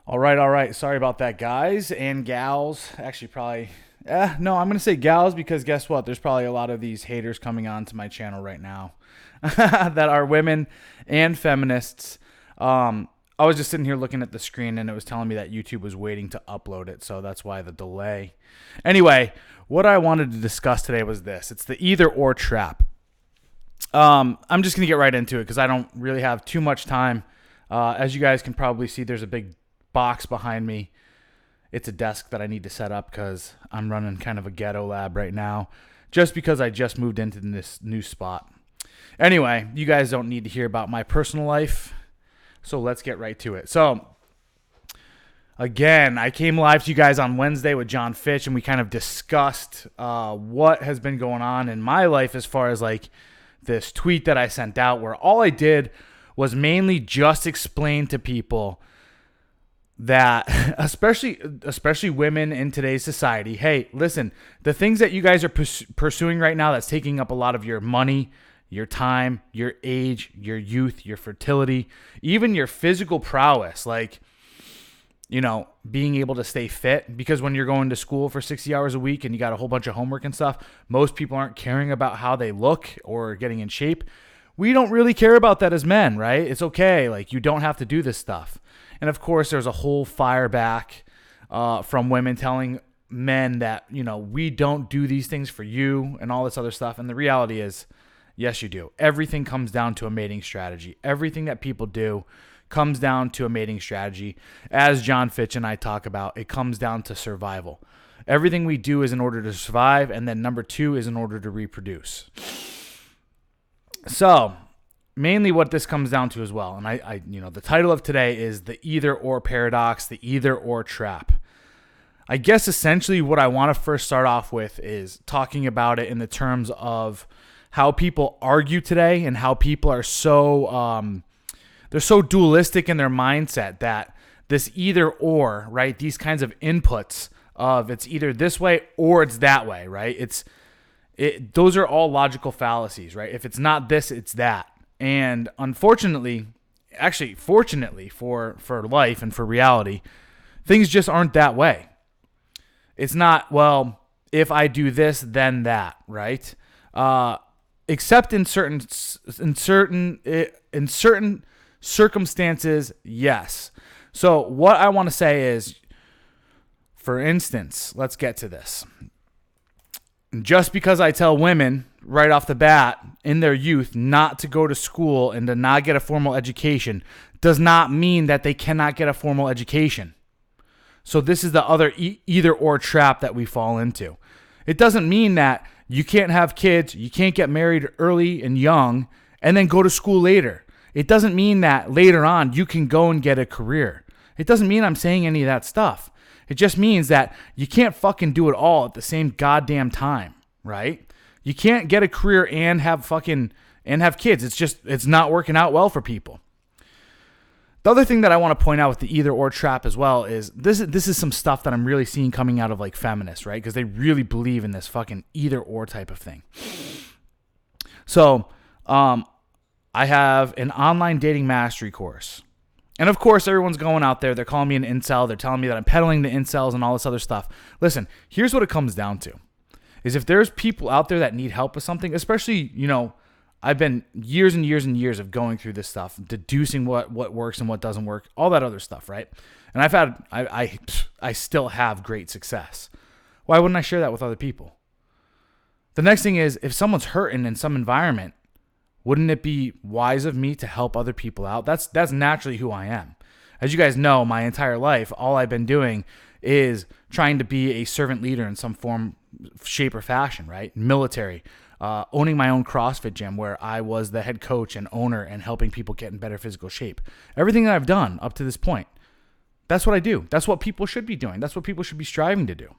All right, all right. Sorry about that, guys and gals. Actually, probably, no, I'm going to say gals because guess what? There's probably a lot of these haters coming on to my channel right now that are women and feminists. I was just sitting here looking at the screen and it was telling me that YouTube was waiting to upload it, so that's why the delay. Anyway, what I wanted to discuss today was this. It's the either or trap. I'm just going to get right into it because I don't really have too much time. As you guys can probably see, there's a big box behind me. It's a desk that I need to set up because I'm running kind of a ghetto lab right now just because I just moved into this new spot. Anyway, you guys don't need to hear about my personal life, so let's get right to it. So, again, I came live to you guys on Wednesday with John Fitch, and we kind of discussed what has been going on in my life as far as like this tweet that I sent out where all I did was mainly just explain to people that especially women in today's society, hey, listen, the things that you guys are pursuing right now that's taking up a lot of your money, your time, your age, your youth, your fertility, even your physical prowess, like, you know, being able to stay fit, because when you're going to school for 60 hours a week and you got a whole bunch of homework and stuff, most people aren't caring about how they look or getting in shape. We don't really care about that as men, right? It's okay. Like, you don't have to do this stuff. And of course, there's a whole fire back from women telling men that, you know, we don't do these things for you and all this other stuff. And the reality is, yes, you do. Everything comes down to a mating strategy. Everything that people do comes down to a mating strategy. As John Fitch and I talk about, it comes down to survival. Everything we do is in order to survive. And then number two is in order to reproduce. So, mainly what this comes down to as well, and I the title of today is the either or paradox, the either or trap. I guess essentially what I want to first start off with is talking about it in the terms of how people argue today and how people are so they're so dualistic in their mindset that this either or, right? These kinds of inputs of it's either this way or it's that way, right? Those are all logical fallacies, right? If it's not this, it's that. And unfortunately, actually, fortunately for life and for reality, things just aren't that way. It's not, well, if I do this, then that, right? Except in certain circumstances, yes. So what I want to say is, for instance, let's get to this. Just because I tell women right off the bat in their youth not to go to school and to not get a formal education does not mean that they cannot get a formal education. So this is the other either or trap that we fall into. It doesn't mean that you can't have kids, you can't get married early and young, and then go to school later. It doesn't mean that later on you can go and get a career. It doesn't mean I'm saying any of that stuff. It just means that you can't fucking do it all at the same goddamn time, right? You can't get a career and have kids. It's not working out well for people. The other thing that I want to point out with the either or trap as well is this is some stuff that I'm really seeing coming out of like feminists, right? Because they really believe in this fucking either or type of thing. So, I have an online dating mastery course. And of course, everyone's going out there. They're calling me an incel. They're telling me that I'm peddling the incels and all this other stuff. Listen, here's what it comes down to. Is if there's people out there that need help with something, especially, you know, I've been years and years and years of going through this stuff, deducing what works and what doesn't work, all that other stuff, right? And I still have great success. Why wouldn't I share that with other people? The next thing is, if someone's hurting in some environment, wouldn't it be wise of me to help other people out? That's naturally who I am. As you guys know, my entire life, all I've been doing is trying to be a servant leader in some form, shape, or fashion, right? Military, owning my own CrossFit gym where I was the head coach and owner and helping people get in better physical shape. Everything that I've done up to this point, that's what I do. That's what people should be doing. That's what people should be striving to do.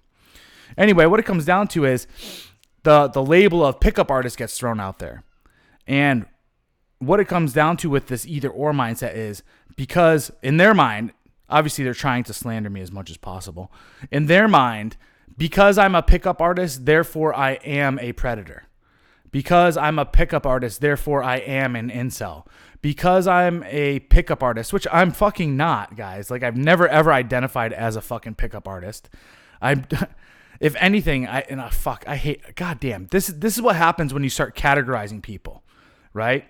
Anyway, what it comes down to is the label of pickup artist gets thrown out there. And what it comes down to with this either or mindset is because in their mind, obviously they're trying to slander me as much as possible. In their mind, because I'm a pickup artist, therefore I am a predator. Because I'm a pickup artist, therefore I am an incel. Because I'm a pickup artist, which I'm fucking not, guys. Like, I've never ever identified as a fucking pickup artist. If anything, I hate. Goddamn, this is what happens when you start categorizing people, right?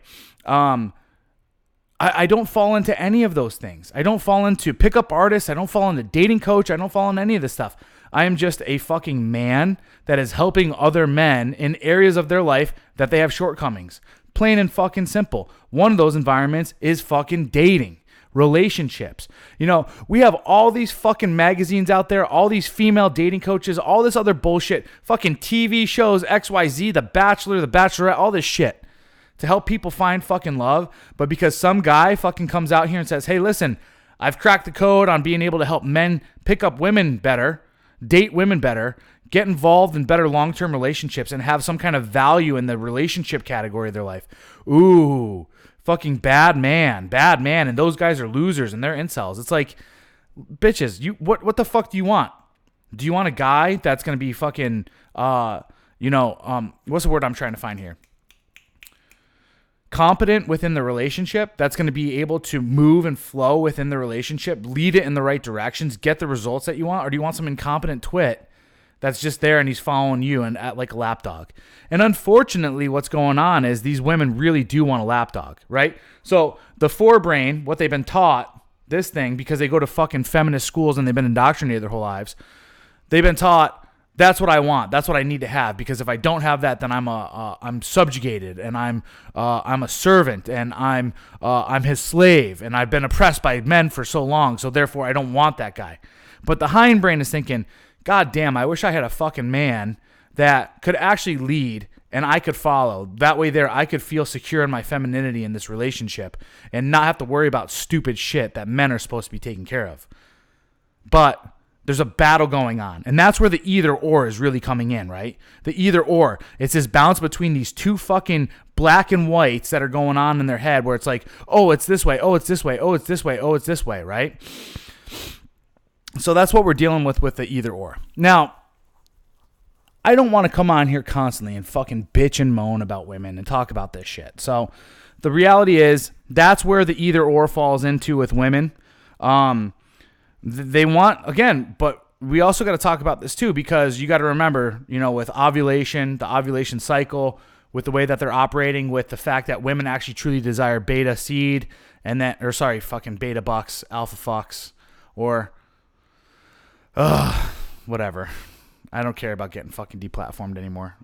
I don't fall into any of those things. I don't fall into pickup artist. I don't fall into dating coach. I don't fall into any of this stuff. I am just a fucking man that is helping other men in areas of their life that they have shortcomings. Plain and fucking simple. One of those environments is fucking dating, relationships. We have all these fucking magazines out there, all these female dating coaches, all this other bullshit, fucking TV shows, XYZ, The Bachelor, The Bachelorette, all this shit to help people find fucking love. But because some guy fucking comes out here and says, hey, listen, I've cracked the code on being able to help men pick up women better, date women better, get involved in better long-term relationships, and have some kind of value in the relationship category of their life. Ooh, fucking bad man. And those guys are losers and they're incels. It's like, bitches, what the fuck do you want? Do you want a guy that's going to be fucking, what's the word I'm trying to find here? Competent within the relationship, that's going to be able to move and flow within the relationship, lead it in the right directions, get the results that you want? Or do you want some incompetent twit that's just there and he's following you and like a lapdog? And unfortunately, what's going on is these women really do want a lapdog, right? So the forebrain, what they've been taught, this thing, because they go to fucking feminist schools and they've been indoctrinated their whole lives, they've been taught, that's what I want. That's what I need to have. Because if I don't have that, then I'm subjugated and I'm a servant and I'm his slave and I've been oppressed by men for so long. So therefore, I don't want that guy. But the hindbrain is thinking, God damn, I wish I had a fucking man that could actually lead and I could follow. That way, I could feel secure in my femininity in this relationship and not have to worry about stupid shit that men are supposed to be taking care of. But there's a battle going on. And that's where the either or is really coming in, right? The either or. It's this balance between these two fucking black and whites that are going on in their head where it's like, oh, it's this way. Oh, it's this way. Oh, it's this way. Oh, it's this way, right? So that's what we're dealing with the either or. Now, I don't want to come on here constantly and fucking bitch and moan about women and talk about this shit. So the reality is that's where the either or falls into with women. They want, again, but we also got to talk about this too, because you got to remember, with ovulation, the ovulation cycle, with the way that they're operating, with the fact that women actually truly desire beta seed fucking beta bucks, alpha fucks, or whatever. I don't care about getting fucking deplatformed anymore.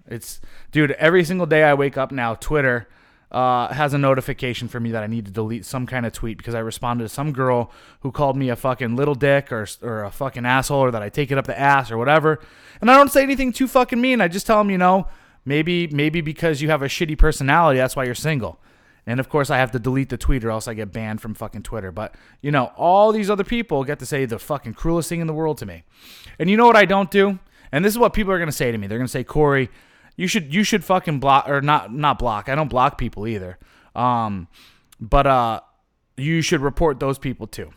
Dude, every single day I wake up now, Twitter has a notification for me that I need to delete some kind of tweet because I responded to some girl who called me a fucking little dick or a fucking asshole, or that I take it up the ass or whatever. And I don't say anything too fucking mean. I just tell them, maybe because you have a shitty personality, that's why you're single. And of course I have to delete the tweet or else I get banned from fucking Twitter. But, all these other people get to say the fucking cruelest thing in the world to me. And you know what I don't do? And this is what people are going to say to me. They're going to say, Corey, you should fucking block, or not block. I don't block people either. But you should report those people too.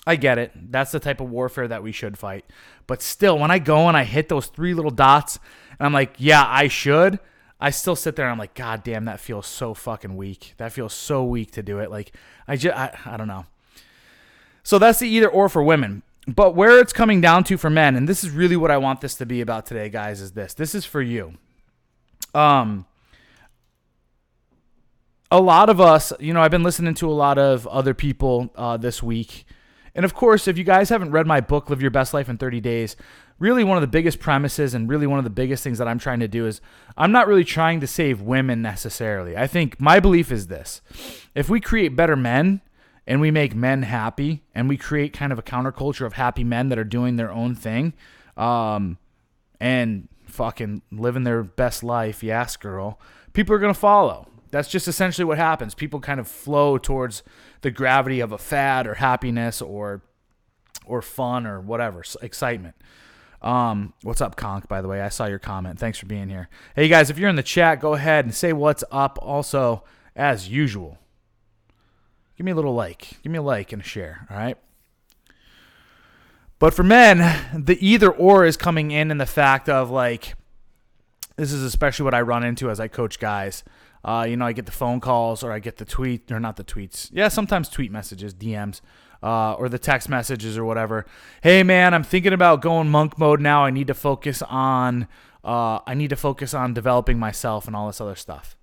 I get it. That's the type of warfare that we should fight. But still, when I go and I hit those three little dots and I'm like, yeah, I should, I still sit there and I'm like, God damn, that feels so fucking weak. That feels so weak to do it. Like, I don't know. So that's the either or for women. But where it's coming down to for men, and this is really what I want this to be about today, guys, is this. This is for you. A lot of us, I've been listening to a lot of other people this week. And of course, if you guys haven't read my book, Live Your Best Life in 30 Days, really one of the biggest premises and really one of the biggest things that I'm trying to do is I'm not really trying to save women necessarily. I think my belief is this. If we create better men, and we make men happy, and we create kind of a counterculture of happy men that are doing their own thing, and fucking living their best life, yes, girl, people are going to follow. That's just essentially what happens. People kind of flow towards the gravity of a fad or happiness or fun or whatever, excitement. What's up, Conk, by the way? I saw your comment. Thanks for being here. Hey, guys, if you're in the chat, go ahead and say what's up also, as usual. Give me a little like. Give me a like and a share, all right? But for men, the either or is coming in the fact of like, This is especially what I run into as I coach guys. I get the phone calls or I get the tweet, or not the tweets. Yeah, sometimes tweet messages, DMs, or the text messages or whatever. Hey man, I'm thinking about going monk mode now. I need to focus on developing myself and all this other stuff.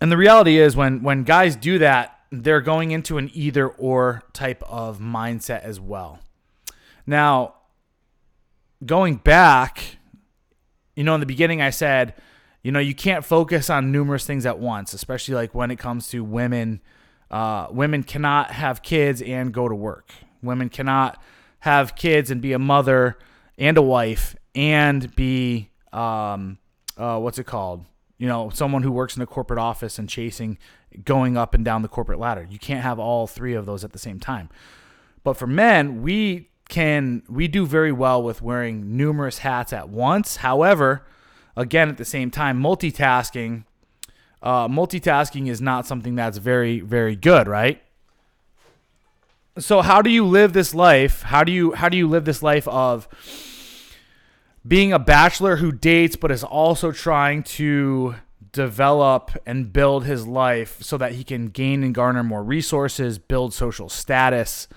And the reality is when guys do that, they're going into an either or type of mindset as well. Now, going back, in the beginning I said, you can't focus on numerous things at once, especially like when it comes to women. Women cannot have kids and go to work. Women cannot have kids and be a mother and a wife and be, what's it called? Someone who works in a corporate office and going up and down the corporate ladder. You can't have all three of those at the same time. But for men, we do very well with wearing numerous hats at once. However, again, at the same time, multitasking is not something that's very, very good, right? So how do you live this life? How do you live this life of being a bachelor who dates but is also trying to develop and build his life so that he can gain and garner more resources, build social status,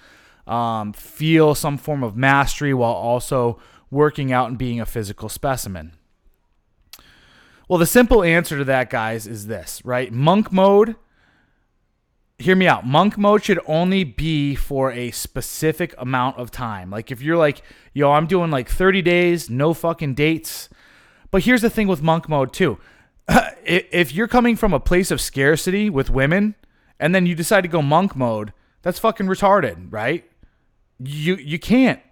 feel some form of mastery while also working out and being a physical specimen? Well, the simple answer to that, guys, is this, right? Monk mode, hear me out. Monk mode should only be for a specific amount of time. Like if you're like, I'm doing like 30 days, no fucking dates. But here's the thing with monk mode too. If you're coming from a place of scarcity with women and then you decide to go monk mode, that's fucking retarded, right? You can't.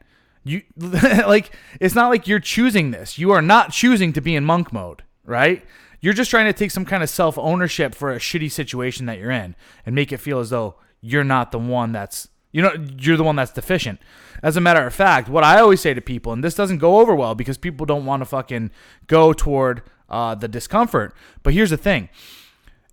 It's not like you're choosing this. You are not choosing to be in monk mode. Right? You're just trying to take some kind of self-ownership for a shitty situation that you're in and make it feel as though you're not the one that's, you're the one that's deficient. As a matter of fact, what I always say to people, and this doesn't go over well because people don't want to fucking go toward the discomfort. But here's the thing.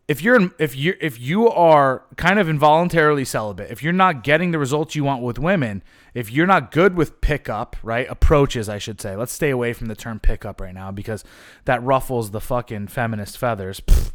If you are kind of involuntarily celibate, if you're not getting the results you want with women, if you're not good with pickup, right? Approaches, I should say. Let's stay away from the term pickup right now because that ruffles the fucking feminist feathers. Pfft.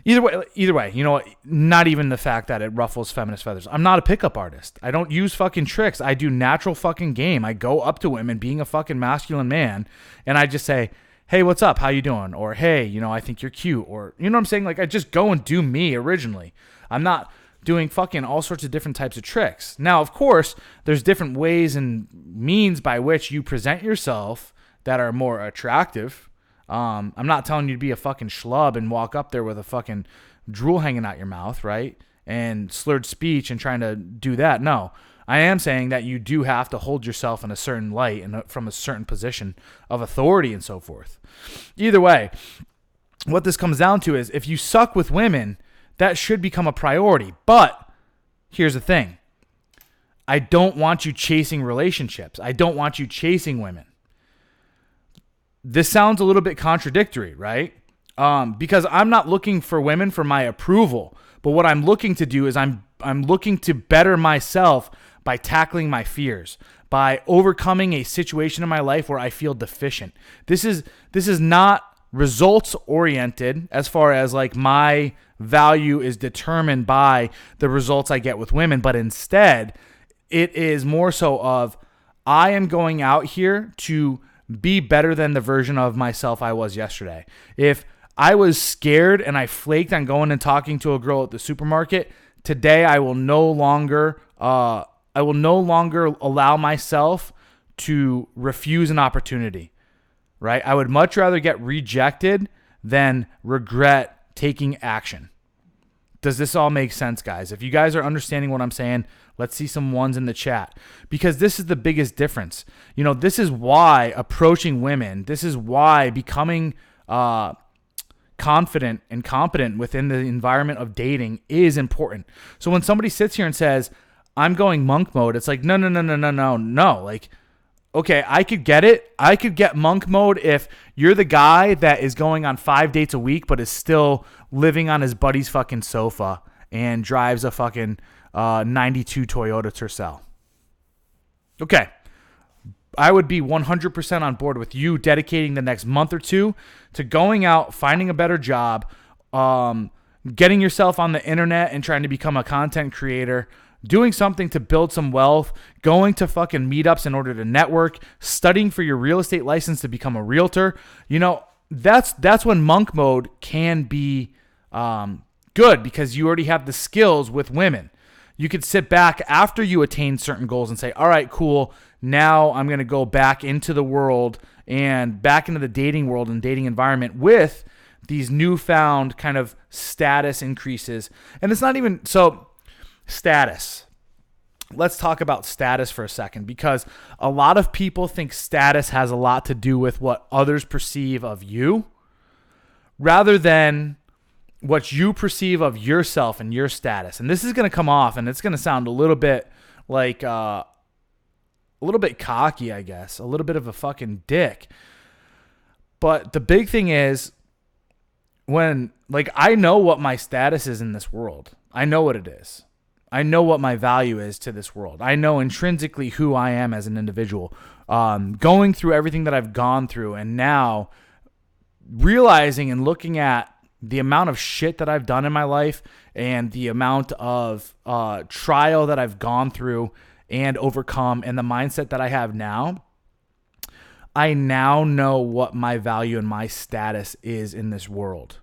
Either way, not even the fact that it ruffles feminist feathers. I'm not a pickup artist. I don't use fucking tricks. I do natural fucking game. I go up to women being a fucking masculine man and I just say, hey, what's up? How you doing? Or, hey, I think you're cute. Or, you know what I'm saying? Like, I just go and do me originally. I'm not doing fucking all sorts of different types of tricks. Now, of course, there's different ways and means by which you present yourself that are more attractive. I'm not telling you to be a fucking schlub and walk up there with a fucking drool hanging out your mouth, right? And slurred speech and trying to do that. No. I am saying that you do have to hold yourself in a certain light and from a certain position of authority and so forth. Either way, what this comes down to is if you suck with women, that should become a priority. But here's the thing. I don't want you chasing relationships. I don't want you chasing women. This sounds a little bit contradictory, right? Because I'm not looking for women for my approval. But what I'm looking to do is I'm looking to better myself by tackling my fears, by overcoming a situation in my life where I feel deficient. This is not results oriented as far as like my value is determined by the results I get with women, but instead it is more so of I am going out here to be better than the version of myself I was yesterday. If I was scared and I flaked on going and talking to a girl at the supermarket, today I will no longer allow myself to refuse an opportunity, right? I would much rather get rejected than regret taking action. Does this all make sense, guys? If you guys are understanding what I'm saying, let's see some ones in the chat because this is the biggest difference. This is why approaching women, this is why becoming confident and competent within the environment of dating is important. So when somebody sits here and says, I'm going monk mode, it's like, no. Like, okay, I could get it. I could get monk mode if you're the guy that is going on 5 dates a week, but is still living on his buddy's fucking sofa and drives a fucking 92 Toyota Tercel. Okay. be 100% on board with you dedicating the next month or two to going out, finding a better job, getting yourself on the internet and trying to become a content creator, doing something to build some wealth, going to fucking meetups in order to network, studying for your real estate license to become a realtor. You know, that's when monk mode can be good, because you already have the skills with women. You could sit back after you attain certain goals and say, all right, cool. Now I'm going to go back into the world and back into the dating world and dating environment with these newfound kind of status increases. And it's not even so status. Let's talk about status for a second, because a lot of people think status has a lot to do with what others perceive of you rather than what you perceive of yourself and your status. And this is going to come off and it's going to sound a little bit like a little bit cocky, I guess, a little bit of a fucking dick. But the big thing is, when, like, I know what my status is in this world. I know what it is. I know what my value is to this world. I know intrinsically who I am as an individual. Going through everything that I've gone through and now realizing and looking at the amount of shit that I've done in my life and the amount of trial that I've gone through and overcome and the mindset that I have now, I now know what my value and my status is in this world.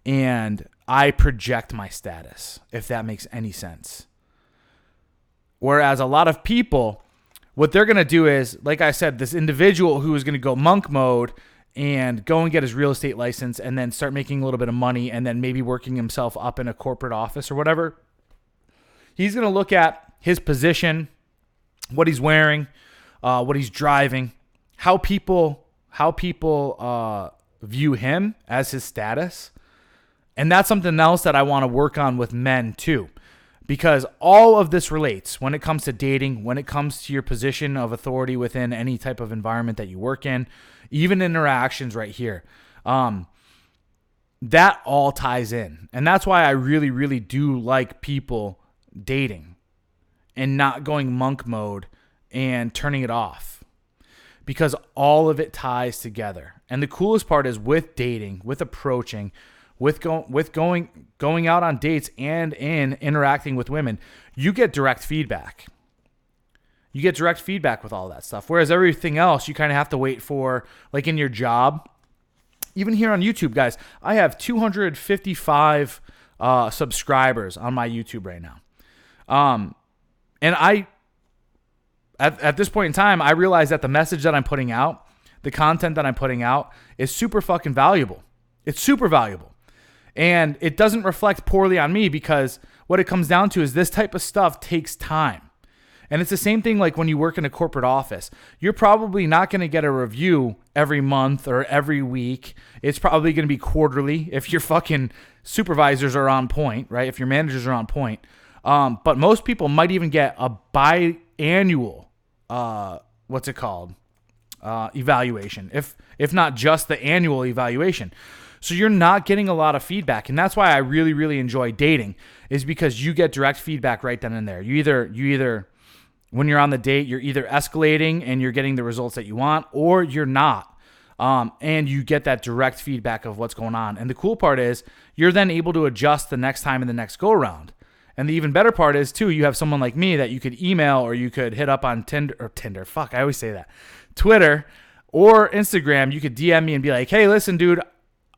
And I project my status, if that makes any sense. Whereas a lot of people, what they're going to do is, like I said, this individual who is going to go monk mode and go and get his real estate license and then start making a little bit of money and then maybe working himself up in a corporate office or whatever, he's going to look at his position, what he's wearing, what he's driving, how people view him as his status. And that's something else that I want to work on with men too, because all of this relates when it comes to dating, when it comes to your position of authority within any type of environment that you work in, even interactions right here. That all ties in. And that's why I really, really do like people dating and not going monk mode and turning it off, because all of it ties together. And the coolest part is with dating, with approaching, with going out on dates and in interacting with women, you get direct feedback. You get direct feedback with all that stuff. Whereas everything else, you kind of have to wait for, like in your job. Even here on YouTube, guys, I have 255 subscribers on my YouTube right now. And at this point in time, I realize that the message that I'm putting out, the content that I'm putting out is super fucking valuable. It's super valuable. And it doesn't reflect poorly on me, because what it comes down to is this type of stuff takes time. And it's the same thing like when you work in a corporate office. You're probably not going to get a review every month or every week. It's probably going to be quarterly if your fucking supervisors are on point, right? If your managers are on point. But most people might even get a biannual, evaluation, if not just the annual evaluation. So you're not getting a lot of feedback. And that's why I really, really enjoy dating, is because you get direct feedback right then and there. You either when you're on the date, you're either escalating and you're getting the results that you want, or you're not. And you get that direct feedback of what's going on. And the cool part is you're then able to adjust the next time in the next go around. And the even better part is too, you have someone like me that you could email, or you could hit up on Tinder. Fuck, I always say that. Twitter or Instagram. You could DM me and be like, hey, listen, dude,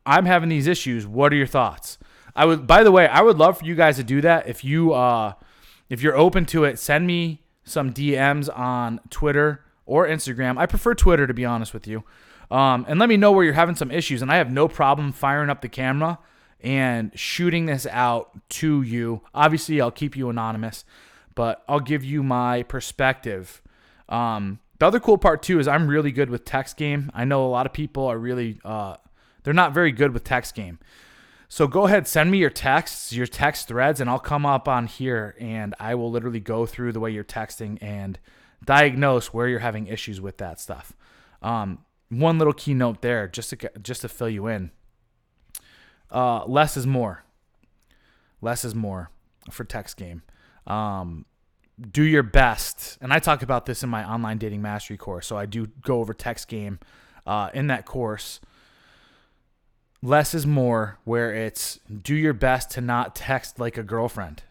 I'm having these issues. What are your thoughts? By the way, I would love for you guys to do that. If you're open to it, send me some DMs on Twitter or Instagram. I prefer Twitter, to be honest with you. And let me know where you're having some issues. And I have no problem firing up the camera and shooting this out to you. Obviously, I'll keep you anonymous, but I'll give you my perspective. The other cool part too is I'm really good with text game. I know a lot of people are really they're not very good with text game. So go ahead, send me your texts, your text threads, and I'll come up on here and I will literally go through the way you're texting and diagnose where you're having issues with that stuff. One little keynote there, just to fill you in. Less is more. Less is more for text game. do your best. And I talk about this in my online dating mastery course. So I do go over text game in that course. Less is more, where it's do your best to not text like a girlfriend,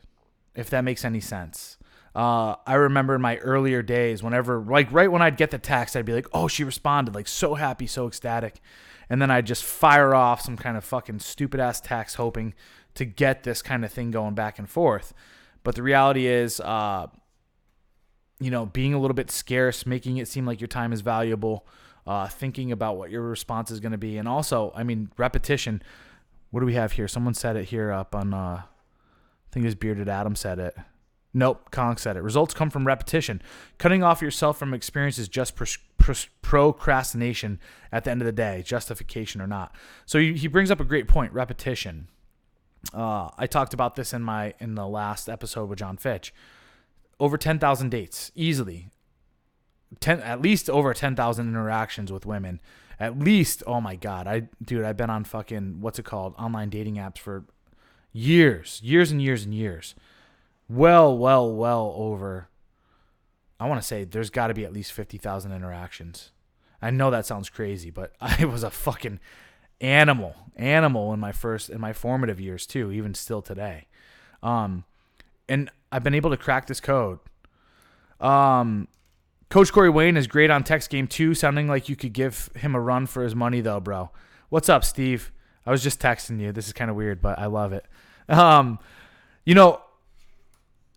if that makes any sense. I remember in my earlier days, whenever, like right when I'd get the text, I'd be like, oh, she responded, like so happy, so ecstatic. And then I'd just fire off some kind of fucking stupid ass text hoping to get this kind of thing going back and forth. But the reality is, being a little bit scarce, making it seem like your time is valuable, thinking about what your response is going to be. And also, repetition. What do we have here? Someone said it here up on, I think it was Bearded Adam said it. Nope, Conk said it. Results come from repetition. Cutting off yourself from experience is just procrastination at the end of the day, justification or not. So he brings up a great point, repetition. I talked about this in the last episode with John Fitch. Over 10,000 dates, easily. At least over 10,000 interactions with women. At least, oh my God. I've been on fucking, what's it called? Online dating apps for years and years and years. Well over, I want to say there's got to be at least 50,000 interactions. I know that sounds crazy, but I was a fucking animal in my formative years too, even still today. And I've been able to crack this code. Coach Corey Wayne is great on text game too, sounding like you could give him a run for his money though, bro. What's up, Steve? I was just texting you. This is kind of weird, but I love it.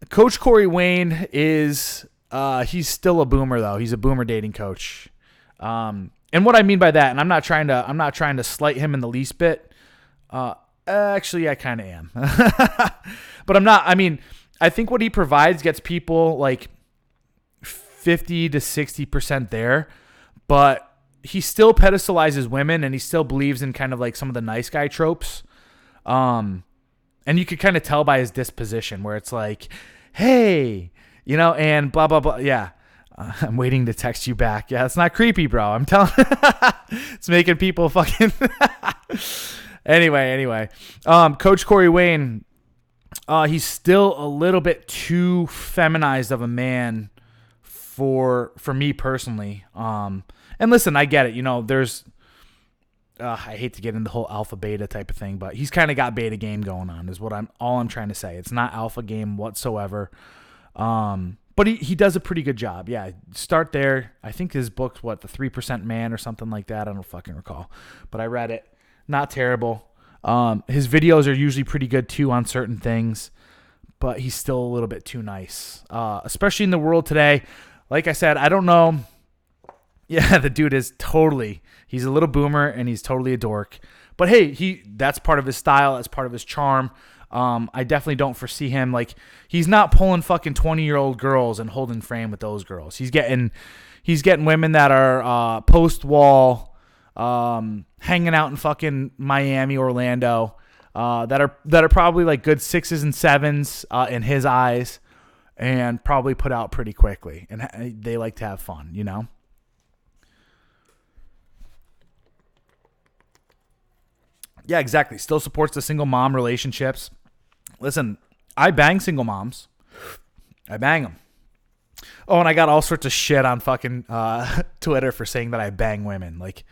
Coach Corey Wayne is he's still a boomer though. He's a boomer dating coach. And what I mean by that, and I'm not trying to slight him in the least bit. Actually, I kind of am. But I'm not. I think what he provides gets people like 50 to 60% there, but he still pedestalizes women and he still believes in kind of like some of the nice guy tropes. And you could kind of tell by his disposition where it's like, hey, and blah, blah, blah. Yeah. I'm waiting to text you back. Yeah, it's not creepy, bro. I'm telling it's making people fucking Anyway. Coach Corey Wayne, he's still a little bit too feminized of a man for me personally. And listen, I get it. There's I hate to get into the whole alpha beta type of thing, but he's kind of got beta game going on is all I'm trying to say. It's not alpha game whatsoever. But he does a pretty good job. Yeah. Start there. I think his book's The 3% Man or something like that. I don't fucking recall, but I read it. Not terrible. His videos are usually pretty good too on certain things, but he's still a little bit too nice. Especially in the world today. Like I said, I don't know. Yeah, the dude is he's a little boomer and he's totally a dork. But hey, that's part of his style. That's part of his charm. I definitely don't foresee him. Like, he's not pulling fucking 20-year-old girls and holding frame with those girls. He's getting women that are post-wall, hanging out in fucking Miami, Orlando, that are probably like good 6s and 7s in his eyes, and probably put out pretty quickly. And they like to have fun, Yeah, exactly. Still supports the single mom relationships. Listen, I bang single moms. I bang them. Oh, and I got all sorts of shit on fucking Twitter for saying that I bang women. Like,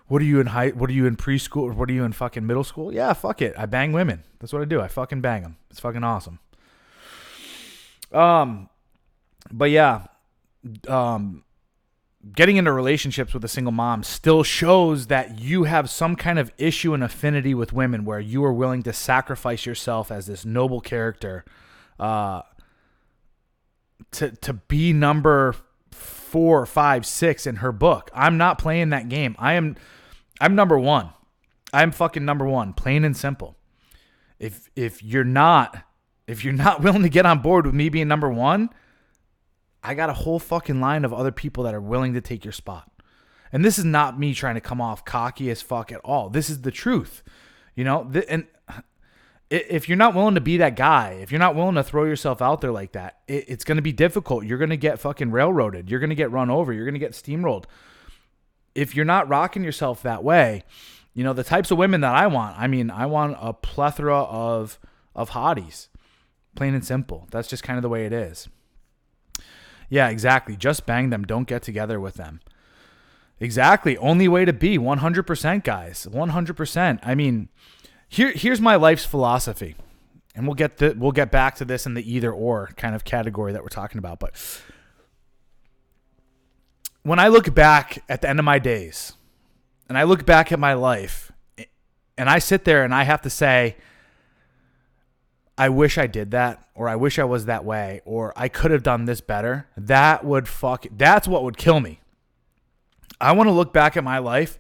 what are you in preschool? Or what are you in fucking middle school? Yeah, fuck it. I bang women. That's what I do. I fucking bang them. It's fucking awesome. But yeah, getting into relationships with a single mom still shows that you have some kind of issue and affinity with women where you are willing to sacrifice yourself as this noble character to be number 4, 5, 6 in her book. I'm not playing that game. I'm number 1. I'm fucking number 1, plain and simple. If you're not willing to get on board with me being number 1, I got a whole fucking line of other people that are willing to take your spot. And this is not me trying to come off cocky as fuck at all. This is the truth. And if you're not willing to be that guy, if you're not willing to throw yourself out there like that, it's going to be difficult. You're going to get fucking railroaded. You're going to get run over. You're going to get steamrolled. If you're not rocking yourself that way, the types of women that I want, I want a plethora of hotties. Plain and simple. That's just kind of the way it is. Yeah, exactly. Just bang them. Don't get together with them. Exactly. Only way to be. 100%, guys. 100%. I mean, here's my life's philosophy. And we'll get back to this in the either or kind of category that we're talking about. But when I look back at the end of my days, and I look back at my life, and I sit there and I have to say, I wish I did that, or I wish I was that way, or I could have done this better. That's what would kill me. I want to look back at my life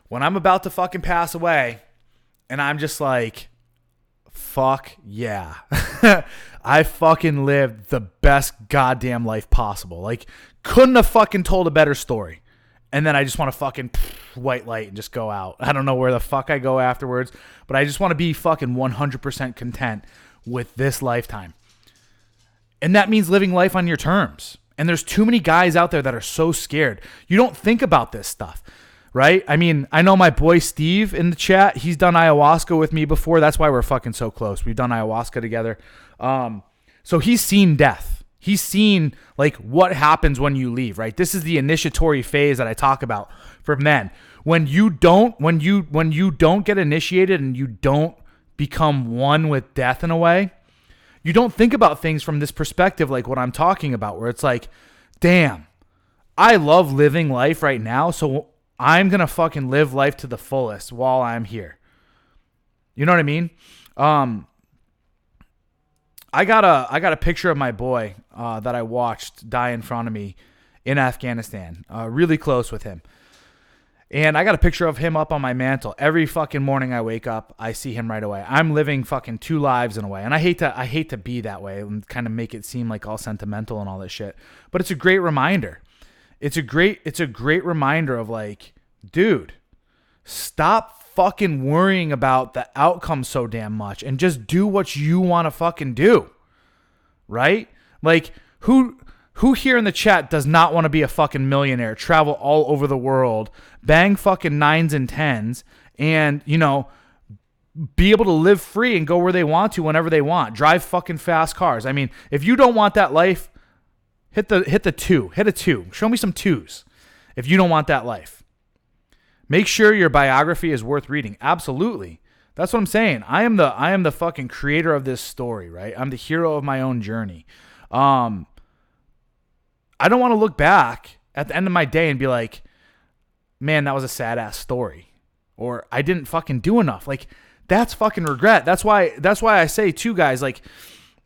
when I'm about to fucking pass away, and I'm just like, fuck yeah. I fucking lived the best goddamn life possible. Like, couldn't have fucking told a better story. And then I just want to fucking white light and just go out. I don't know where the fuck I go afterwards, but I just want to be fucking 100% content with this lifetime. And that means living life on your terms. And there's too many guys out there that are so scared. You don't think about this stuff, right? I mean, I know my boy Steve in the chat. He's done ayahuasca with me before. That's why we're fucking so close. We've done ayahuasca together. So he's seen death. He's seen like what happens when you leave, right? This is the initiatory phase that I talk about for men. When you don't get initiated and you don't become one with death in a way, you don't think about things from this perspective like what I'm talking about, where it's like, damn, I love living life right now, so I'm going to fucking live life to the fullest while I'm here. You know what I mean? I got a picture of my boy that I watched die in front of me in Afghanistan, really close with him. And I got a picture of him up on my mantle. Every fucking morning I wake up, I see him right away. I'm living fucking two lives in a way. And I hate to be that way and kind of make it seem like all sentimental and all this shit. But it's a great reminder. It's a great reminder of like, dude, stop fucking worrying about the outcome so damn much and just do what you want to fucking do. Right? Like, who here in the chat does not want to be a fucking millionaire, travel all over the world, bang fucking 9s and 10s, and, you know, be able to live free and go where they want to whenever they want, drive fucking fast cars? I mean, if you don't want that life, hit a 2. Show me some 2s if you don't want that life. Make sure your biography is worth reading. Absolutely. That's what I'm saying. I am the fucking creator of this story, right? I'm the hero of my own journey. I don't want to look back at the end of my day and be like, man, that was a sad ass story, or I didn't fucking do enough. Like, that's fucking regret. That's why I say too, guys, like,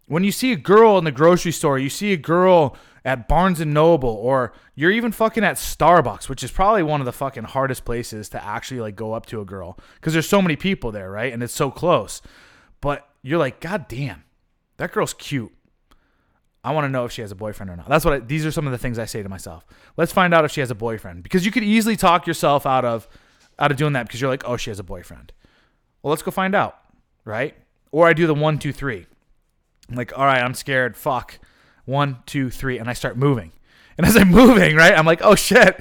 when you see a girl in the grocery store, you see a girl at Barnes and Noble, or you're even fucking at Starbucks, which is probably one of the fucking hardest places to actually like go up to a girl because there's so many people there, right? And it's so close. But you're like, God damn, that girl's cute. I want to know if she has a boyfriend or not. These are some of the things I say to myself. Let's find out if she has a boyfriend, because you could easily talk yourself out of doing that because you're like, oh, she has a boyfriend. Well, let's go find out, right? Or I do the 1, 2, 3. I'm like, all right, I'm scared. Fuck. 1, 2, 3, and I start moving. And as I'm moving, right, I'm like, oh shit.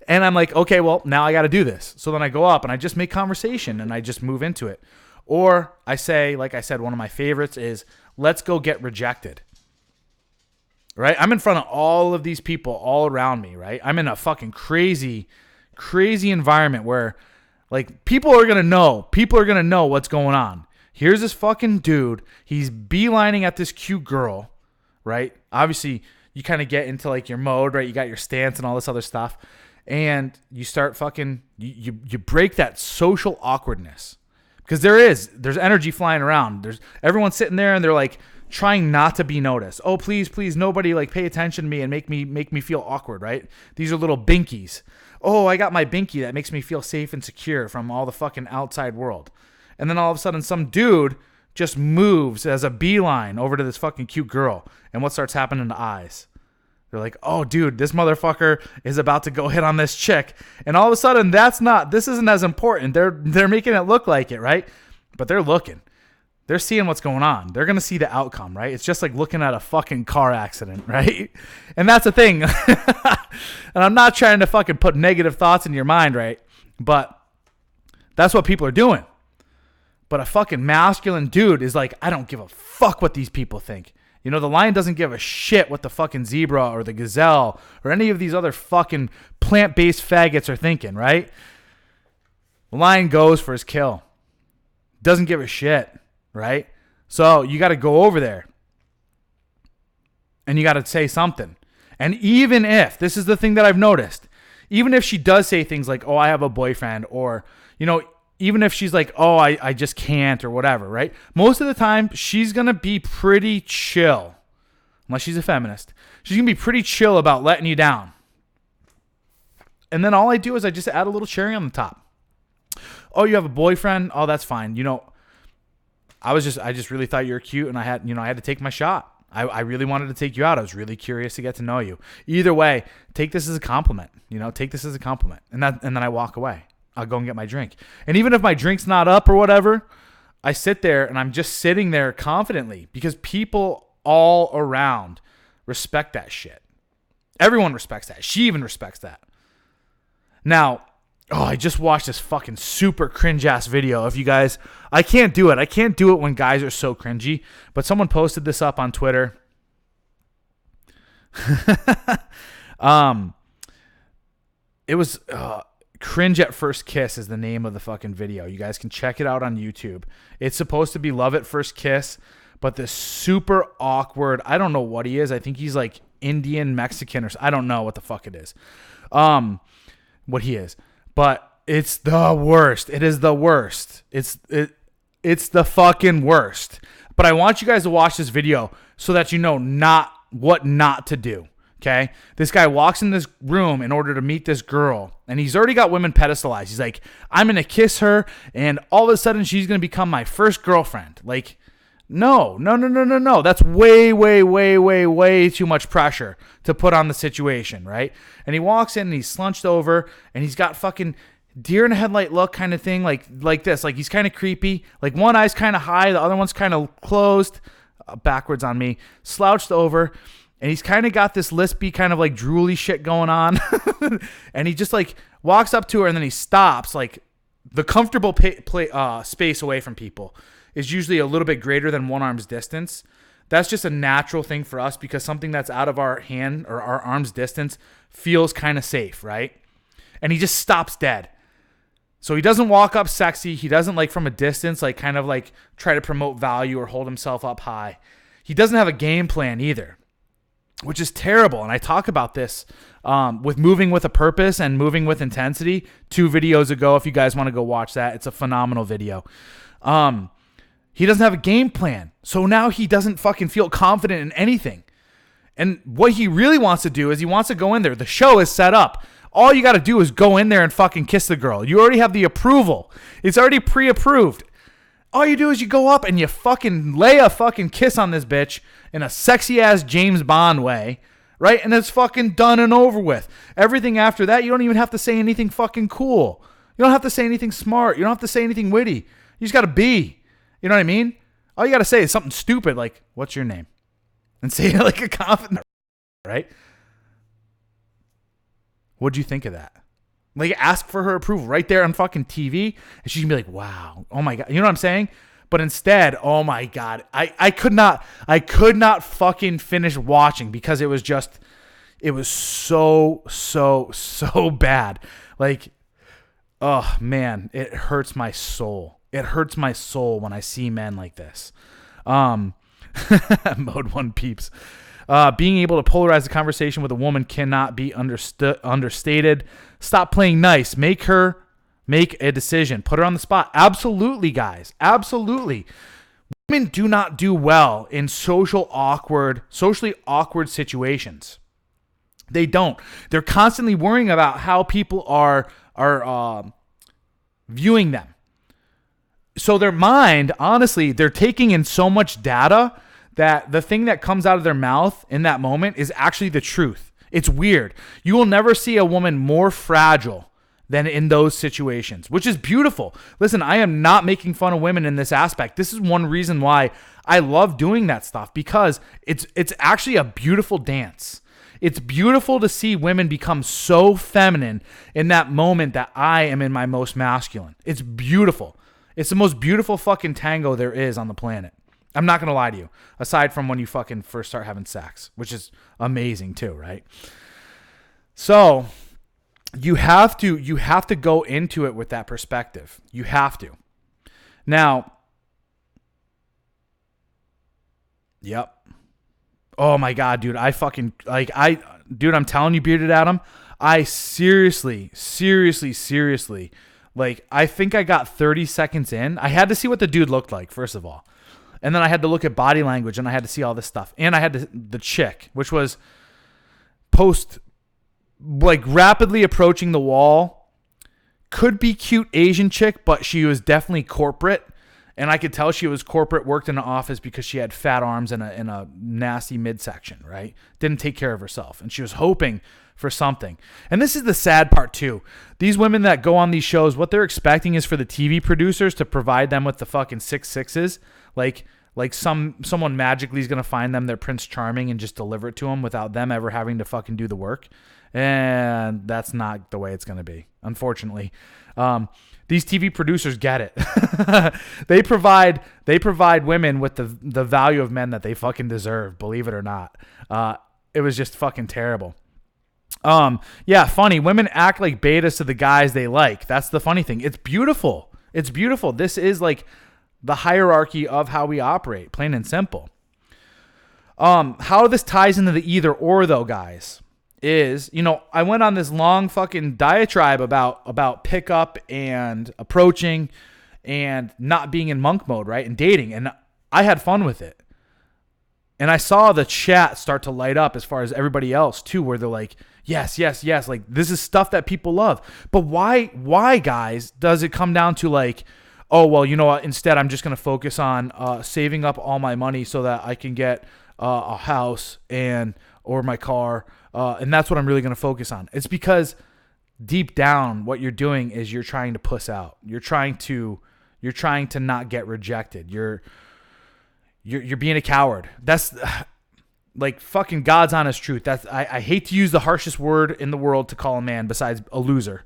And I'm like, okay, well, now I got to do this. So then I go up and I just make conversation and I just move into it. Or I say, like I said, one of my favorites is, let's go get rejected. Right? I'm in front of all of these people all around me, right? I'm in a fucking crazy environment where like people are going to know what's going on. Here's this fucking dude. He's beelining at this cute girl, right? Obviously, you kind of get into like your mode, right? You got your stance and all this other stuff. And you start fucking, you break that social awkwardness. Because there's energy flying around. Everyone's sitting there and they're like trying not to be noticed. Oh, please, nobody like pay attention to me and make me feel awkward, right? These are little binkies. Oh, I got my binky that makes me feel safe and secure from all the fucking outside world. And then all of a sudden some dude just moves as a beeline over to this fucking cute girl. And what starts happening to eyes? They're like, oh, dude, this motherfucker is about to go hit on this chick. And all of a sudden, this isn't as important. They're making it look like it, right? But they're looking. They're seeing what's going on. They're going to see the outcome, right? It's just like looking at a fucking car accident, right? And that's the thing. And I'm not trying to fucking put negative thoughts in your mind, right? But that's what people are doing. But a fucking masculine dude is like, I don't give a fuck what these people think. You know, the lion doesn't give a shit what the fucking zebra or the gazelle or any of these other fucking plant-based faggots are thinking, right? The lion goes for his kill. Doesn't give a shit, right? So you got to go over there and you got to say something. And even if, this is the thing that I've noticed, even if she does say things like, oh, I have a boyfriend, or, you know, even if she's like, oh, I just can't or whatever, right? Most of the time, she's going to be pretty chill. Unless she's a feminist. She's going to be pretty chill about letting you down. And then all I do is I just add a little cherry on the top. Oh, you have a boyfriend? Oh, that's fine. You know, I just really thought you were cute, and I had to take my shot. I really wanted to take you out. I was really curious to get to know you. Either way, take this as a compliment. You know, take this as a compliment. And then I walk away. I'll go and get my drink. And even if my drink's not up or whatever, I sit there and I'm just sitting there confidently because people all around respect that shit. Everyone respects that. She even respects that. Now, I just watched this fucking super cringe-ass video. If you guys, I can't do it. I can't do it when guys are so cringy. But someone posted this up on Twitter. It was Cringe at First Kiss is the name of the fucking video. You guys can check it out on YouTube. It's supposed to be Love at First Kiss, but this super awkward, I don't know what he is. I think he's like Indian, Mexican, or I don't know what the fuck it is. What he is. But it's the worst. It is the worst. It's the fucking worst. But I want you guys to watch this video so that you know what not to do. Okay? This guy walks in this room in order to meet this girl, and he's already got women pedestalized. He's like, I'm going to kiss her, and all of a sudden she's going to become my first girlfriend. Like, no. That's way too much pressure to put on the situation, right? And he walks in and he's slunched over and he's got fucking deer in a headlight look kind of thing, like this. Like he's kind of creepy. Like one eye's kind of high, the other one's kind of closed, backwards on me, slouched over. And he's kind of got this lispy kind of like drooly shit going on. And he just like walks up to her and then he stops. Like the comfortable space away from people is usually a little bit greater than one arm's distance. That's just a natural thing for us because something that's out of our hand or our arm's distance feels kind of safe, right? And he just stops dead. So he doesn't walk up sexy. He doesn't like from a distance, like kind of like try to promote value or hold himself up high. He doesn't have a game plan either, which is terrible. And I talk about this with Moving with a Purpose and Moving with Intensity 2 videos ago. If you guys want to go watch that, it's a phenomenal video. He doesn't have a game plan. So now he doesn't fucking feel confident in anything. And what he really wants to do is he wants to go in there. The show is set up. All you got to do is go in there and fucking kiss the girl. You already have the approval. It's already pre-approved. All you do is you go up and you fucking lay a fucking kiss on this bitch in a sexy-ass James Bond way, right? And it's fucking done and over with. Everything after that, you don't even have to say anything fucking cool. You don't have to say anything smart. You don't have to say anything witty. You just got to be. You know what I mean? All you got to say is something stupid like, what's your name? And say it like a confident, right? What'd you think of that? Like, ask for her approval right there on fucking TV. And she's going to be like, wow, oh my God. You know what I'm saying? But instead, oh my God, I could not fucking finish watching because it was so bad. Like, oh man, it hurts my soul. It hurts my soul when I see men like this. Mode 1 peeps. Being able to polarize the conversation with a woman cannot be understated. Stop playing nice. Make her make a decision. Put her on the spot. Absolutely, guys. Absolutely. Women do not do well in socially awkward situations. They don't. They're constantly worrying about how people are viewing them. So their mind, honestly, they're taking in so much data that the thing that comes out of their mouth in that moment is actually the truth. It's weird. You will never see a woman more fragile than in those situations, which is beautiful. Listen, I am not making fun of women in this aspect. This is one reason why I love doing that stuff, because it's actually a beautiful dance. It's beautiful to see women become so feminine in that moment that I am in my most masculine. It's beautiful. It's the most beautiful fucking tango there is on the planet. I'm not going to lie to you. Aside from when you fucking first start having sex, which is amazing too, right? So you have to go into it with that perspective. You have to. Now, yep. Oh my God, dude. I'm telling you, Bearded Adam, I seriously, like, I think I got 30 seconds in. I had to see what the dude looked like, first of all. And then I had to look at body language, and I had to see all this stuff. And I had the chick, which was rapidly approaching the wall. Could be cute Asian chick, but she was definitely corporate. And I could tell she was corporate, worked in an office because she had fat arms and a nasty midsection, right? Didn't take care of herself. And she was hoping for something. And this is the sad part too. These women that go on these shows, what they're expecting is for the TV producers to provide them with the fucking 6 Like someone magically is going to find them their Prince Charming and just deliver it to them without them ever having to fucking do the work. And that's not the way it's going to be, unfortunately. These TV producers get it. They provide women with the value of men that they fucking deserve, believe it or not. It was just fucking terrible. Yeah, funny. Women act like betas to the guys they like. That's the funny thing. It's beautiful. It's beautiful. This is like the hierarchy of how we operate, plain and simple. How this ties into the either or though, guys, is, I went on this long fucking diatribe about pickup and approaching and not being in monk mode, right? And dating. And I had fun with it. And I saw the chat start to light up as far as everybody else too, where they're like, yes. Like, this is stuff that people love. But why, guys, does it come down to like, oh, well, you know what? Instead, I'm just going to focus on saving up all my money so that I can get a house or my car. And that's what I'm really going to focus on. It's because deep down, what you're doing is you're trying to puss out. You're trying to not get rejected. You're being a coward. That's like fucking God's honest truth. I hate to use the harshest word in the world to call a man besides a loser,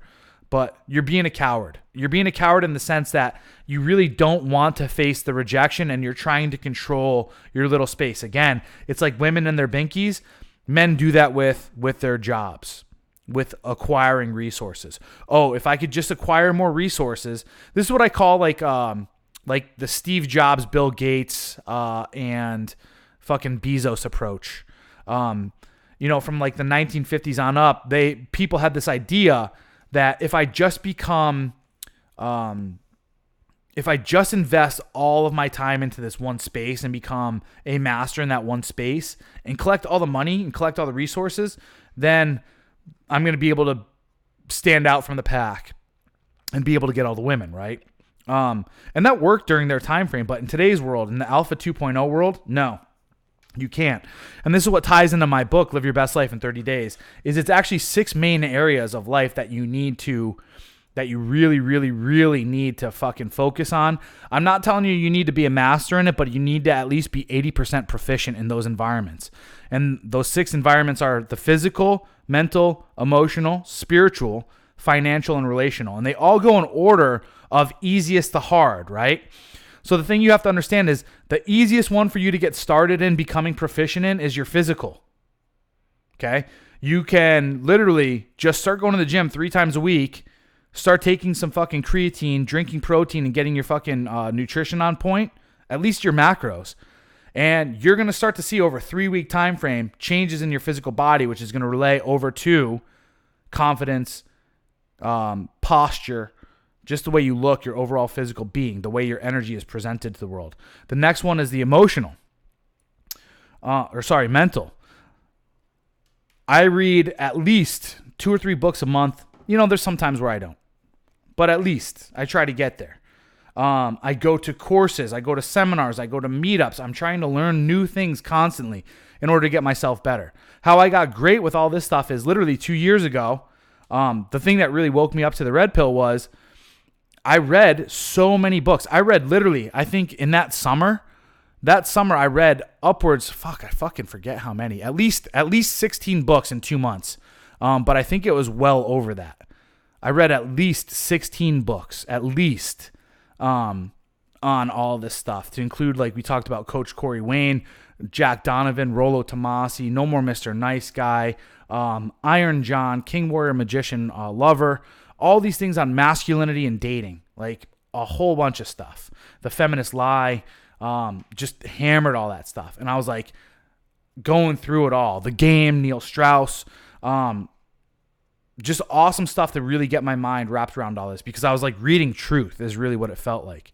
but you're being a coward. You're being a coward in the sense that you really don't want to face the rejection and you're trying to control your little space. Again, it's like women and their binkies. Men do that with their jobs, with acquiring resources. Oh, if I could just acquire more resources. This is what I call like the Steve Jobs, Bill Gates, and fucking Bezos approach. From like the 1950s on up, people had this idea that if I just invest all of my time into this one space and become a master in that one space and collect all the money and collect all the resources, then I'm going to be able to stand out from the pack and be able to get all the women, right? And that worked during their time frame, but in today's world, in the Alpha 2.0 world, no, you can't. And this is what ties into my book, Live Your Best Life in 30 Days, is it's actually 6 main areas of life that you really, really, really need to fucking focus on. I'm not telling you need to be a master in it, but you need to at least be 80% proficient in those environments. And those 6 environments are the physical, mental, emotional, spiritual, financial, and relational. And they all go in order of easiest to hard, right? So the thing you have to understand is the easiest one for you to get started in becoming proficient in is your physical. Okay? You can literally just start going to the gym 3 times a week, start taking some fucking creatine, drinking protein, and getting your fucking nutrition on point, at least your macros. And you're going to start to see over a 3-week time frame changes in your physical body, which is going to relay over to confidence, posture, just the way you look, your overall physical being, the way your energy is presented to the world. The next one is the emotional. Mental. I read at least 2 or 3 books a month. There's some times where I don't. But at least I try to get there. I go to courses. I go to seminars. I go to meetups. I'm trying to learn new things constantly in order to get myself better. How I got great with all this stuff is literally 2 years ago. The thing that really woke me up to the red pill was I read so many books. I read literally, I think in that summer I read upwards, I fucking forget how many, at least 16 books in 2 months. But I think it was well over that. I read at least 16 books, at least, on on all this stuff, to include, like we talked about, Coach Corey Wayne, Jack Donovan, Rollo Tomasi, No More Mr. Nice Guy, Iron John, King Warrior Magician Lover, all these things on masculinity and dating, like a whole bunch of stuff. The Feminist Lie, just hammered all that stuff. And I was like going through it all. The Game, Neil Strauss, just awesome stuff to really get my mind wrapped around all this, because I was like reading truth is really what it felt like.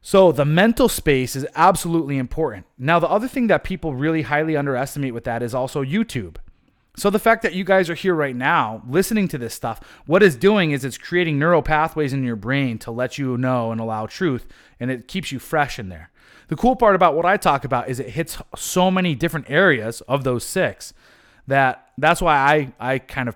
So the mental space is absolutely important. Now, the other thing that people really highly underestimate with that is also YouTube. So the fact that you guys are here right now listening to this stuff, what it's doing is it's creating neural pathways in your brain to let you know and allow truth, and it keeps you fresh in there. The cool part about what I talk about is it hits so many different areas of those 6 that's why I kind of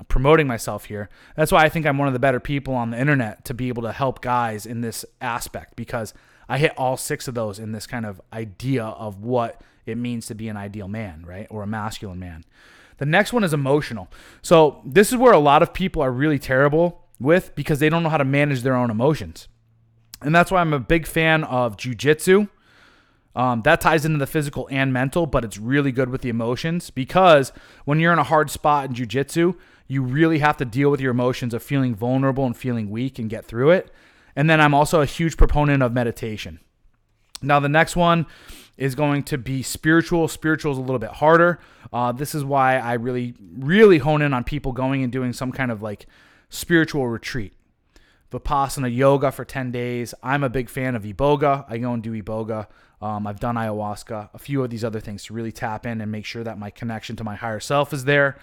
promoting myself here. That's why I think I'm one of the better people on the internet to be able to help guys in this aspect, because I hit all 6 of those in this kind of idea of what it means to be an ideal man, right? Or a masculine man. The next one is emotional. So this is where a lot of people are really terrible with, because they don't know how to manage their own emotions. And that's why I'm a big fan of jiu-jitsu. That ties into the physical and mental, but it's really good with the emotions, because when you're in a hard spot in jiu-jitsu, you really have to deal with your emotions of feeling vulnerable and feeling weak and get through it. And then I'm also a huge proponent of meditation. Now, the next one is going to be spiritual. Spiritual is a little bit harder. This is why I really, really hone in on people going and doing some kind of like spiritual retreat. Vipassana yoga for 10 days. I'm a big fan of Iboga. I go and do Iboga. I've done ayahuasca, a few of these other things to really tap in and make sure that my connection to my higher self is there.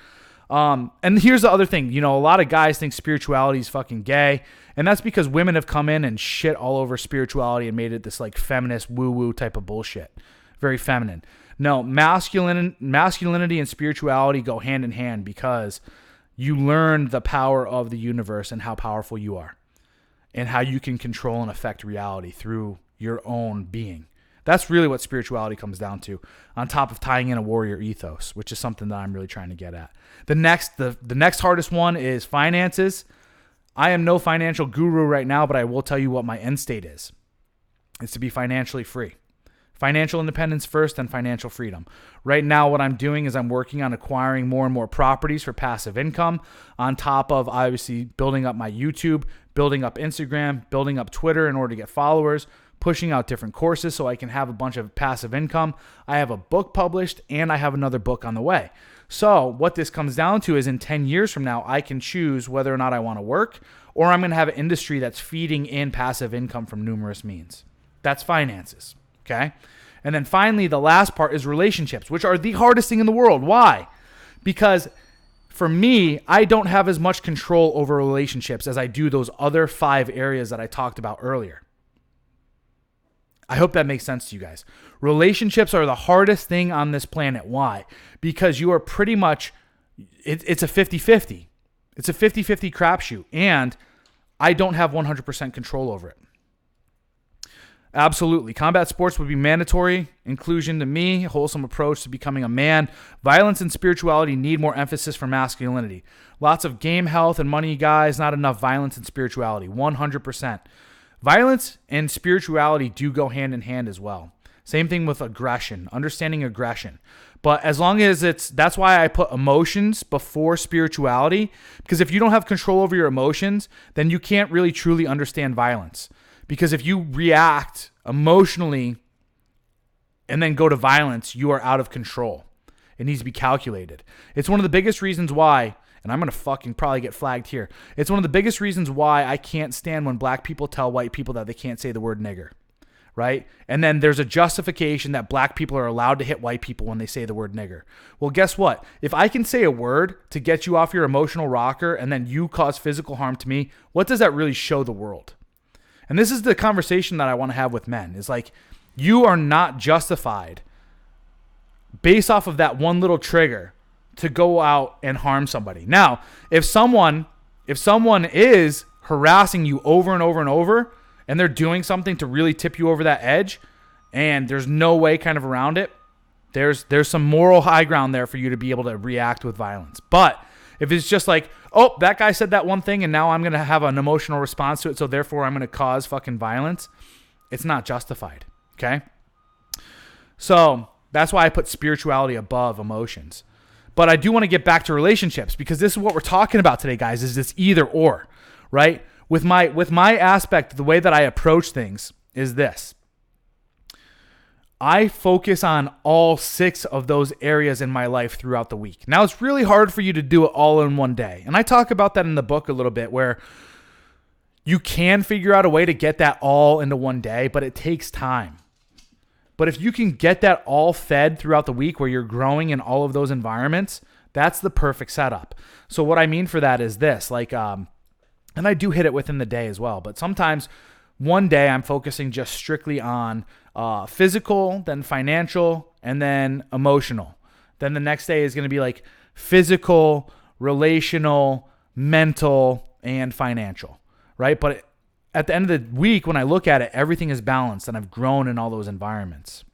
And here's the other thing. A lot of guys think spirituality is fucking gay, and that's because women have come in and shit all over spirituality and made it this like feminist woo-woo type of bullshit. Very feminine. No, masculinity and spirituality go hand in hand, because you learn the power of the universe and how powerful you are, and how you can control and affect reality through your own being. That's really what spirituality comes down to, on top of tying in a warrior ethos, which is something that I'm really trying to get at. The next hardest one is finances. I am no financial guru right now, but I will tell you what my end state is. It's to be financially free. Financial independence first, and financial freedom. Right now, what I'm doing is I'm working on acquiring more and more properties for passive income, on top of obviously building up my YouTube, building up Instagram, building up Twitter in order to get followers, pushing out different courses so I can have a bunch of passive income. I have a book published, and I have another book on the way. So what this comes down to is in 10 years from now, I can choose whether or not I want to work, or I'm going to have an industry that's feeding in passive income from numerous means. That's finances. Okay. And then finally, the last part is relationships, which are the hardest thing in the world. Why? Because for me, I don't have as much control over relationships as I do those other 5 areas that I talked about earlier. I hope that makes sense to you guys. Relationships are the hardest thing on this planet. Why? Because you are pretty much, it's a 50-50. It's a 50-50 crapshoot, and I don't have 100% control over it. Absolutely. Combat sports would be mandatory. Inclusion to me, wholesome approach to becoming a man. Violence and spirituality need more emphasis for masculinity. Lots of game health and money guys, not enough violence and spirituality. 100%. Violence and spirituality do go hand in hand as well. Same thing with aggression, understanding aggression. But as long as that's why I put emotions before spirituality, because if you don't have control over your emotions, then you can't really truly understand violence. Because if you react emotionally and then go to violence, you are out of control. It needs to be calculated. It's one of the biggest reasons why, and I'm going to fucking probably get flagged here. It's one of the biggest reasons why I can't stand when black people tell white people that they can't say the word nigger, right? And then there's a justification that black people are allowed to hit white people when they say the word nigger. Well, guess what? If I can say a word to get you off your emotional rocker and then you cause physical harm to me, what does that really show the world? And this is the conversation that I want to have with men. Is like, you are not justified based off of that one little trigger to go out and harm somebody. Now, if someone is harassing you over and over and over, and they're doing something to really tip you over that edge, and there's no way kind of around it, there's some moral high ground there for you to be able to react with violence. But if it's just like, oh, that guy said that one thing, and now I'm going to have an emotional response to it, so therefore I'm going to cause fucking violence, It's not justified. Okay. So that's why I put spirituality above emotions. But I do want to get back to relationships, because this is what we're talking about today, guys, is this either or, right? With my aspect, the way that I approach things is this. I focus on all 6 of those areas in my life throughout the week. Now, it's really hard for you to do it all in one day. And I talk about that in the book a little bit, where you can figure out a way to get that all into one day, but it takes time. But if you can get that all fed throughout the week, where you're growing in all of those environments, that's the perfect setup. So what I mean for that is this, like, and I do hit it within the day as well, but sometimes one day I'm focusing just strictly on physical, then financial, and then emotional. Then the next day is going to be like physical, relational, mental, and financial, right? But at the end of the week, when I look at it, everything is balanced, and I've grown in all those environments.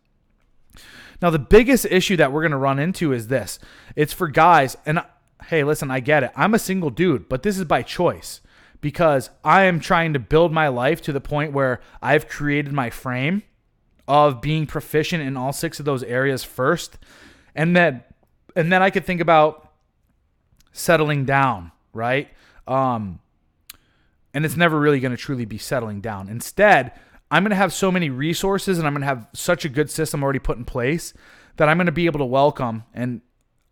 Now, the biggest issue that we're going to run into is this. It's for guys, and hey, listen, I get it. I'm a single dude, but this is by choice, because I am trying to build my life to the point where I've created my frame of being proficient in all 6 of those areas first, and then I could think about settling down, right? And it's never really going to truly be settling down. Instead, I'm going to have so many resources, and I'm going to have such a good system already put in place that I'm going to be able to welcome. And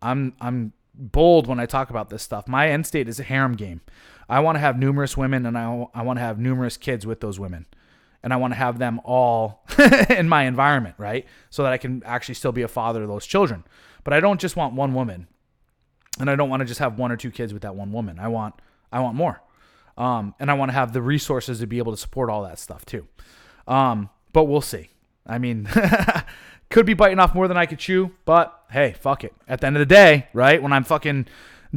I'm bold when I talk about this stuff. My end state is a harem game. I want to have numerous women, and I want to have numerous kids with those women. And I want to have them all in my environment, right? So that I can actually still be a father of those children. But I don't just want one woman, and I don't want to just have 1 or 2 kids with that one woman. I want more. And I want to have the resources to be able to support all that stuff too. But we'll see. I mean, could be biting off more than I could chew, but hey, fuck it. At the end of the day, right, when I'm fucking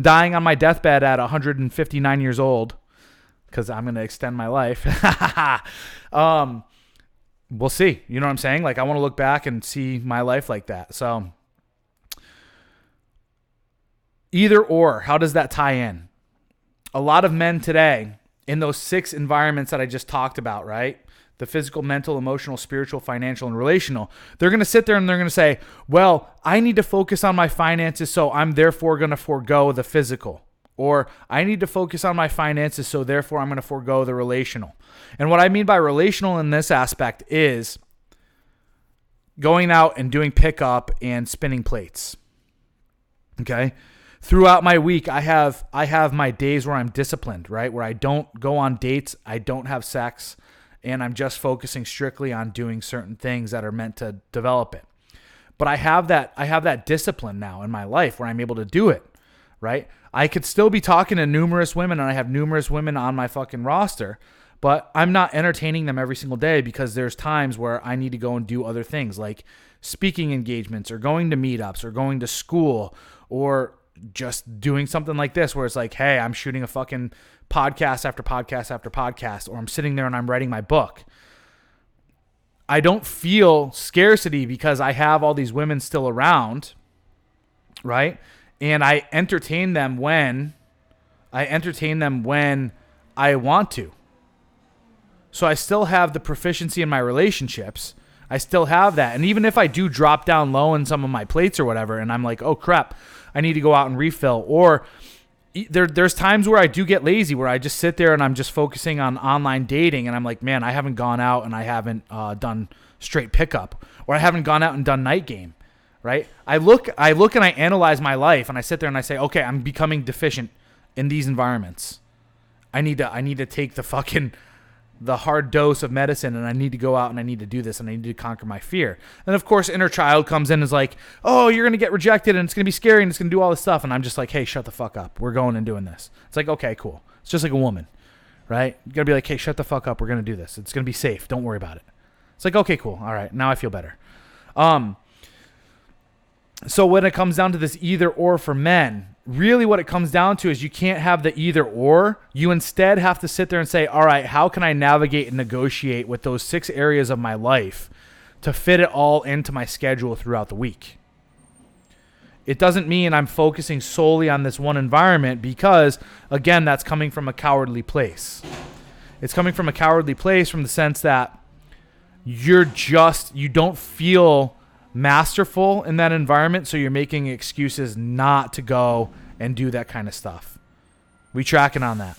dying on my deathbed at 159 years old, because I'm going to extend my life, we'll see. You know what I'm saying? Like, I want to look back and see my life like that. So either or, how does that tie in? A lot of men today, in those 6 environments that I just talked about, right? The physical, mental, emotional, spiritual, financial, and relational. They're going to sit there and they're going to say, well, I need to focus on my finances, so I'm therefore going to forego the physical. Or I need to focus on my finances, so therefore I'm going to forego the relational. And what I mean by relational in this aspect is going out and doing pickup and spinning plates. Okay? Throughout my week, I have my days where I'm disciplined, right? Where I don't go on dates, I don't have sex, and I'm just focusing strictly on doing certain things that are meant to develop it. But I have that discipline now in my life where I'm able to do it, right? I could still be talking to numerous women, and I have numerous women on my fucking roster, but I'm not entertaining them every single day, because there's times where I need to go and do other things, like speaking engagements or going to meetups or going to school, or just doing something like this where it's like, hey, I'm shooting a fucking podcast after podcast after podcast, or I'm sitting there and I'm writing my book. I don't feel scarcity because I have all these women still around, right? And I entertain them when I want to. So I still have the proficiency in my relationships. I still have that. And even if I do drop down low in some of my plates or whatever, and I'm like, oh crap, I need to go out and refill. Or there's times where I do get lazy, where I just sit there and I'm just focusing on online dating, and I'm like, man, I haven't gone out and I haven't done straight pickup, or I haven't gone out and done night game, right? I look and I analyze my life, and I sit there and I say, okay, I'm becoming deficient in these environments. I need to take the hard dose of medicine, and I need to go out and I need to do this, and I need to conquer my fear. And of course, inner child comes in and is like, oh, you're going to get rejected, and it's going to be scary, and it's going to do all this stuff. And I'm just like, hey, shut the fuck up. We're going and doing this. It's like, okay, cool. It's just like a woman, right? You got to be like, hey, shut the fuck up. We're going to do this. It's going to be safe. Don't worry about it. It's like, okay, cool. All right. Now I feel better. So when it comes down to this either or for men, really what it comes down to is you can't have the either or. You instead have to sit there and say, all right, how can I navigate and negotiate with those 6 areas of my life to fit it all into my schedule throughout the week? It doesn't mean I'm focusing solely on this one environment, because, again, that's coming from a cowardly place. It's coming from a cowardly place from the sense that you don't feel masterful in that environment, so you're making excuses not to go and do that kind of stuff. We tracking on that.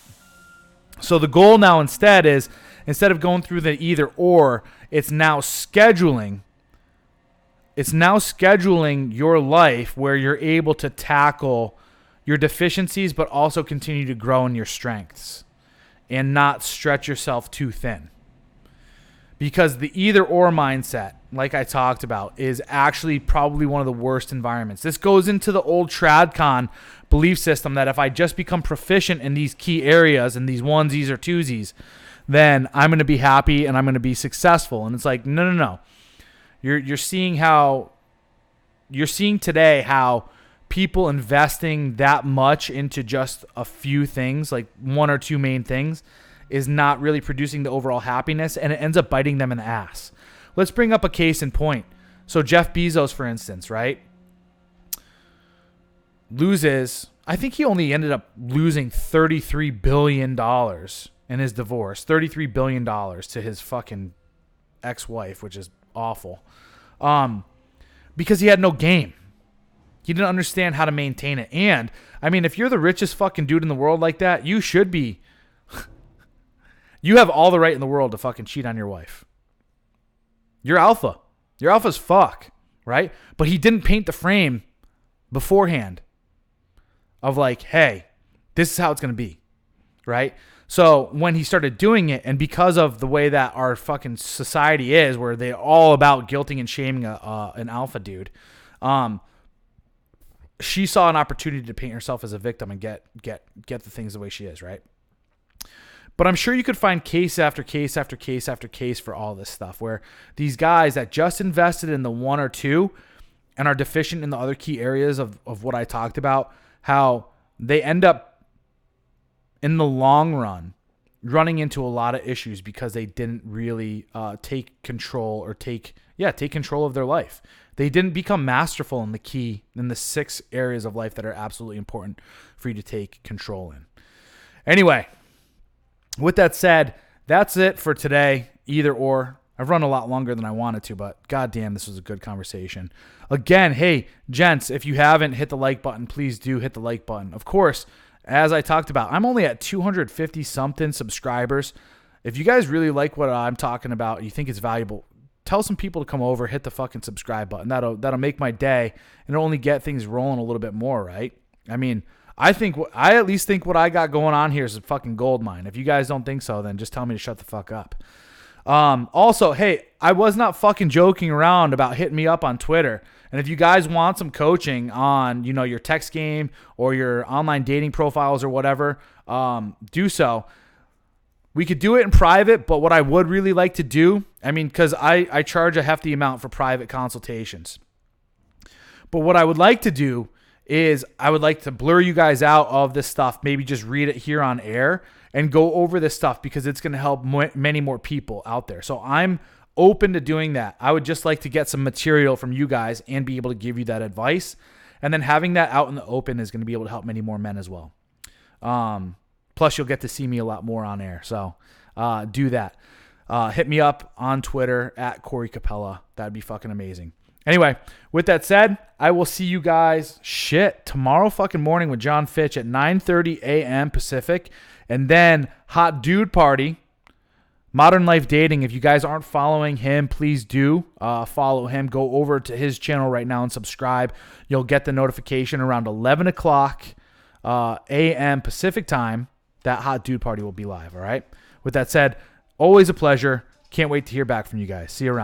So the goal now instead of going through the either or, it's now scheduling your life where you're able to tackle your deficiencies but also continue to grow in your strengths and not stretch yourself too thin. Because the either or mindset, like I talked about, is actually probably one of the worst environments. This goes into the old TradCon belief system that if I just become proficient in these key areas and these onesies or twosies, then I'm going to be happy and I'm going to be successful. And it's like, no. You're seeing today how people investing that much into just a few things, like one or two main things, is not really producing the overall happiness, and it ends up biting them in the ass. Let's bring up a case in point. So Jeff Bezos, for instance, right? I think he only ended up losing $33 billion in his divorce. $33 billion to his fucking ex-wife, which is awful. Because he had no game. He didn't understand how to maintain it. And, I mean, if you're the richest fucking dude in the world like that, you should be... You have all the right in the world to fucking cheat on your wife. You're alpha. You're alpha as fuck, right? But he didn't paint the frame beforehand of like, hey, this is how it's going to be, right? So when he started doing it, and because of the way that our fucking society is, where they're all about guilting and shaming an alpha dude, she saw an opportunity to paint herself as a victim and get the things the way she is, right? But I'm sure you could find case after case after case after case for all this stuff where these guys that just invested in the one or two and are deficient in the other key areas of what I talked about, how they end up in the long run running into a lot of issues because they didn't really take control of their life. They didn't become masterful in the 6 areas of life that are absolutely important for you to take control in. Anyway, with that said, that's it for today. Either or. I've run a lot longer than I wanted to, but goddamn, this was a good conversation. Again, hey, gents, if you haven't hit the like button, please do hit the like button. Of course, as I talked about, I'm only at 250-something subscribers. If you guys really like what I'm talking about, you think it's valuable, tell some people to come over, hit the fucking subscribe button. That'll make my day, and it'll only get things rolling a little bit more, right? I mean, I at least think what I got going on here is a fucking gold mine. If you guys don't think so, then just tell me to shut the fuck up. Also, hey, I was not fucking joking around about hitting me up on Twitter. And if you guys want some coaching on, your text game or your online dating profiles or whatever, do so. We could do it in private, but what I would really like to do, because I charge a hefty amount for private consultations. But what I would like to do is I would like to blur you guys out of this stuff, maybe just read it here on air and go over this stuff because it's going to help many more people out there. So I'm open to doing that. I would just like to get some material from you guys and be able to give you that advice. And then having that out in the open is going to be able to help many more men as well. Plus, you'll get to see me a lot more on air. So do that. Hit me up on Twitter at Corey Capella. That'd be fucking amazing. Anyway, with that said, I will see you guys tomorrow fucking morning with John Fitch at 9:30 a.m. Pacific. And then Hot Dude Party, Modern Life Dating. If you guys aren't following him, please do follow him. Go over to his channel right now and subscribe. You'll get the notification around 11 o'clock a.m. Pacific time. That Hot Dude Party will be live, all right? With that said, always a pleasure. Can't wait to hear back from you guys. See you around.